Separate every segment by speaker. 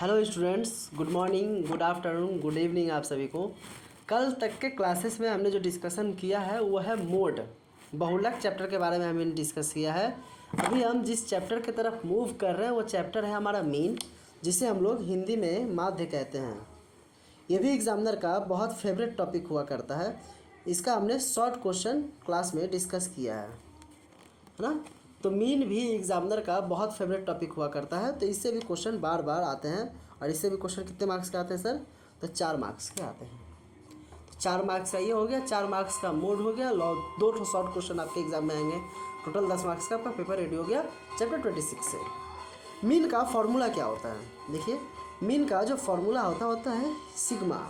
Speaker 1: Hello students, good morning, good afternoon, good evening आप सभी को। कल तक के क्लासेस में हमने जो डिस्कशन किया है वो है मोड, बहुलक चैप्टर के बारे में हमने डिस्कस किया है। अभी हम जिस चैप्टर की तरफ मूव कर रहे हैं वो चैप्टर है हमारा मीन, जिसे हम लोग हिंदी में माध्य कहते हैं। ये भी एग्जामिनर का बहुत फेवरेट टॉपिक हुआ करता है। इसका हमने शॉर्ट क्वेश्चन क्लास में डिस्कस किया है ना। तो मीन भी एग्जामिनर का बहुत फेवरेट टॉपिक हुआ करता है, तो इससे भी क्वेश्चन बार बार आते हैं। और इससे भी क्वेश्चन कितने मार्क्स के आते हैं सर? तो 4 मार्क्स के आते हैं। तो 4 मार्क्स का ये हो गया, 4 मार्क्स का मोड हो गया। 2 शॉर्ट क्वेश्चन आपके एग्जाम में आएंगे। टोटल 10 मार्क्स का आपका पेपर रेडी हो गया चैप्टर 26 से। मीन का फॉर्मूला क्या होता है? देखिए, मीन का जो फॉर्मूला होता है सिग्मा।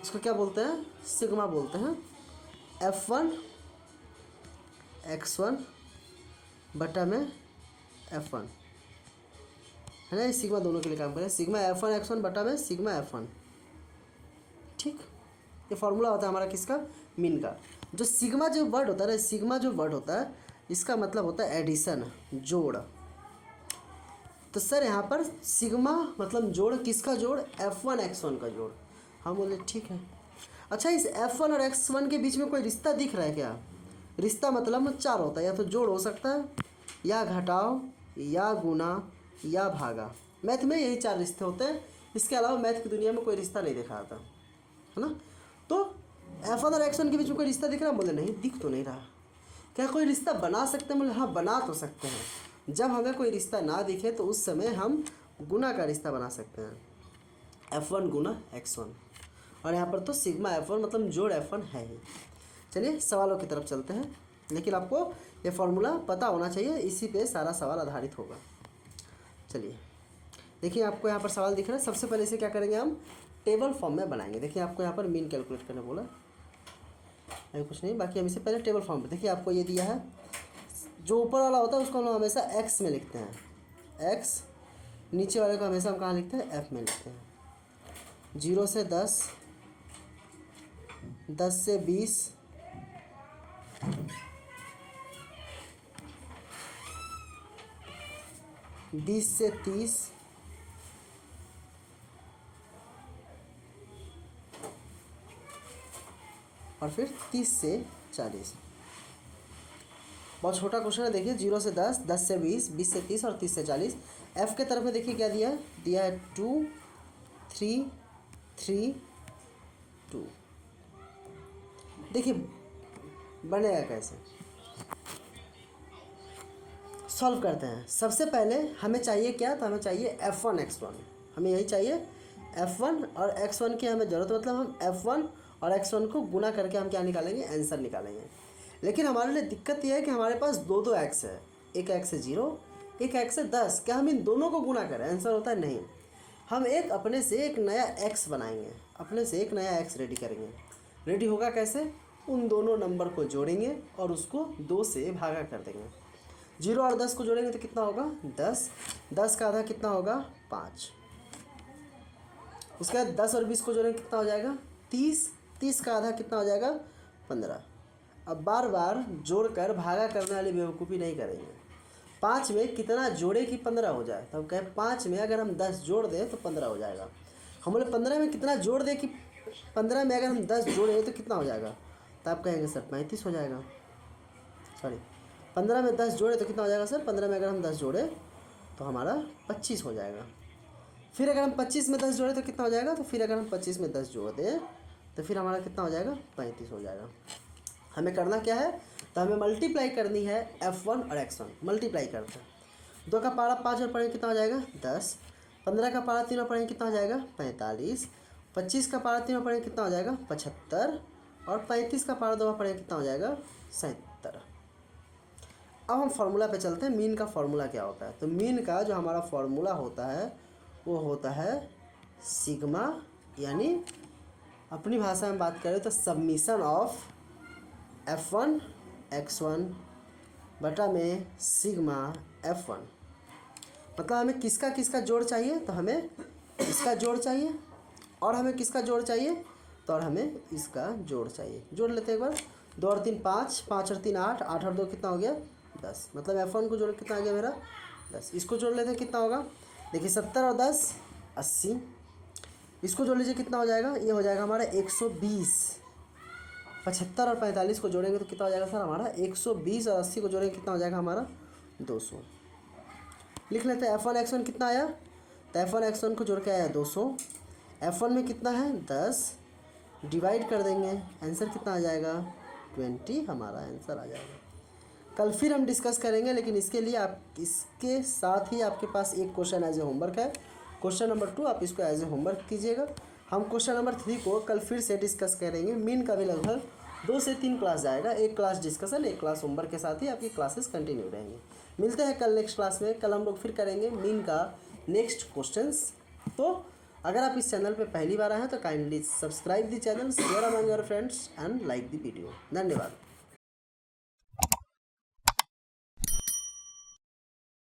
Speaker 1: उसको क्या बोलते हैं? सिग्मा बोलते हैं। F1 x1 बटा में F1 है ना। सिग्मा दोनों के लिए काम करें। सिग्मा F1 x1 बटा में सिग्मा F1। ठीक, ये फॉर्मूला होता है हमारा किसका? मीन का। जो सिग्मा जो वर्ड होता है ना, सिग्मा जो वर्ड होता है इसका मतलब होता है एडिशन, जोड़। तो सर यहाँ पर सिग्मा मतलब जोड़, किसका जोड़? F1 x1 का जोड़। हम बोले ठीक है। अच्छा, इस F1 और x1 के बीच में कोई रिश्ता दिख रहा है क्या? रिश्ता मतलब 4 होता है, या तो जोड़ हो सकता है, या घटाव, या गुना, या भागा। मैथ में यही 4 रिश्ते होते हैं। इसके अलावा मैथ की दुनिया में कोई रिश्ता नहीं देखा जाता है ना। तो F1 और x1 के बीच में कोई रिश्ता दिख रहा है? बोले नहीं, दिख तो नहीं रहा। क्या कोई रिश्ता बना सकते हैं? बोले हाँ, बना तो सकते हैं। जब हमें कोई रिश्ता ना दिखे तो उस समय हम गुना का रिश्ता बना सकते हैं, F1 गुना x1। और यहाँ पर तो सिग्मा F1 मतलब जोड़ F1 है ही। चलिए सवालों की तरफ चलते हैं, लेकिन आपको ये फार्मूला पता होना चाहिए, इसी पे सारा सवाल आधारित होगा। चलिए देखिए, आपको यहाँ पर सवाल दिख रहा है। सबसे पहले इसे क्या करेंगे? हम टेबल फॉर्म में बनाएंगे। देखिए, आपको यहाँ पर मीन कैलकुलेट करने बोला, अभी कुछ नहीं। बाकी हम इसे पहले टेबल फॉर्म में, देखिए आपको ये दिया है, जो ऊपर वाला होता है उसको हम हमेशा एक्स में लिखते हैं, एक्स। नीचे वाले को हमेशा हम कहाँ लिखते हैं? एफ में लिखते हैं। 0 से 10, 10 से 20, 20 से 30, और फिर 30 से 40। बहुत छोटा क्वेश्चन है। देखिए, 0 से 10, 10 से 20, 20 से 30 और 30 से 40। एफ के तरफ में देखिए क्या दिया है? दिया है 2, 3, 3, 2। देखिए बनेगा कैसे, सॉल्व करते हैं। सबसे पहले हमें चाहिए क्या? तो हमें चाहिए F1 x1। हमें यही चाहिए, F1 और x1 की हमें ज़रूरत, मतलब हम F1 और x1 को गुना करके हम क्या निकालेंगे? आंसर निकालेंगे। लेकिन हमारे लिए दिक्कत यह है कि हमारे पास दो x है। एक x है 0, एक x है 10। क्या हम इन दोनों को गुना करें? आंसर होता है नहीं। हम अपने से एक नया x बनाएंगे, अपने से एक नया x रेडी करेंगे। रेडी होगा कैसे? उन दोनों नंबर को जोड़ेंगे और उसको 2 से भागा कर देंगे। 0 और 10 को जोड़ेंगे तो कितना होगा? 10। 10 का आधा कितना होगा? 5। उसके बाद 10 और 20 को जोड़ेंगे कितना हो जाएगा? 30। 30 का आधा कितना हो जाएगा? 15। अब बार बार जोड़कर भागा करने वाली बेवकूफ़ी नहीं करेंगे। 5 में कितना जोड़े कि 15 हो जाए? तो हम कहें 5 में अगर हम 10 जोड़ दें तो 15 हो जाएगा। हम बोले 15 में कितना जोड़ दें कि 15 में अगर हम 10 जोड़े तो कितना हो जाएगा? तो आप कहेंगे सर 35 हो जाएगा। सॉरी, 15 में 10 जोड़े तो कितना हो जाएगा सर? 15 में अगर हम 10 जोड़े तो हमारा 25 हो जाएगा। फिर अगर हम 25 में 10 जोड़े तो कितना हो जाएगा? तो फिर अगर हम 25 में 10 जोड़ दें तो फिर हमारा कितना हो जाएगा? 35 हो जाएगा। हमें करना क्या है? तो हमें मल्टीप्लाई करनी है F1 और x1। मल्टीप्लाई करते हैं। 2 का पारा 5 और पढ़ेंगे कितना हो जाएगा? 10। 15 का पारा 3 और पढ़ेंगे कितना हो जाएगा? 45। 25 का पारा 3 और पढ़ेंगे कितना हो जाएगा? 75। और 35 का पारा 2 और पढ़ेंगे कितना हो जाएगा? 77। अब हम फार्मूला पे चलते हैं। मीन का फार्मूला क्या होता है? तो मीन का जो हमारा फार्मूला होता है वो होता है सिग्मा, यानी अपनी भाषा में बात करें तो सबमिशन ऑफ F1 x1 बटा में सिग्मा F1। मतलब हमें किसका किसका जोड़ चाहिए? तो हमें इसका जोड़ चाहिए, और हमें किसका जोड़ चाहिए? तो और हमें इसका जोड़ चाहिए। जोड़ लेते हैं एक बार। 2 और 3 5, 5 और 3 8, 8 और 2 कितना हो गया? 10। मतलब F1 को जोड़ कितना आ गया मेरा? 10। इसको जोड़ लेते हैं, कितना होगा? देखिए 70 और 10 80, इसको जोड़ लीजिए कितना हो जाएगा, ये हो जाएगा हमारा 120। 75 और 45 को जोड़ेंगे तो कितना हो जाएगा सर हमारा 120, और 80 को जोड़ेंगे कितना हो जाएगा हमारा 200। लिख लेते हैं F1 X1 कितना आया, तो F1 X1 को जोड़ के आया 200। F1 में कितना है 10, डिवाइड कर देंगे, आंसर कितना आ जाएगा 20, हमारा आंसर आ जाएगा। कल फिर हम डिस्कस करेंगे, लेकिन इसके लिए आप इसके साथ ही आपके पास एक क्वेश्चन एज ए होमवर्क है, क्वेश्चन नंबर 2 आप इसको एज ए होमवर्क कीजिएगा। हम क्वेश्चन नंबर 3 को कल फिर से डिस्कस करेंगे। मीन का भी लगभग 2 से 3 क्लास जाएगा, एक क्लास डिस्कशन, एक क्लास होमवर्क के साथ ही आपकी क्लासेस कंटिन्यू रहेंगी। मिलते हैं कल नेक्स्ट क्लास में। कल हम लोग फिर करेंगे मीन का नेक्स्ट क्वेश्चंस। तो अगर आप इस चैनल पे पहली बार आए हैं तो kindly subscribe the channel, share among your friends and like the video. धन्यवाद।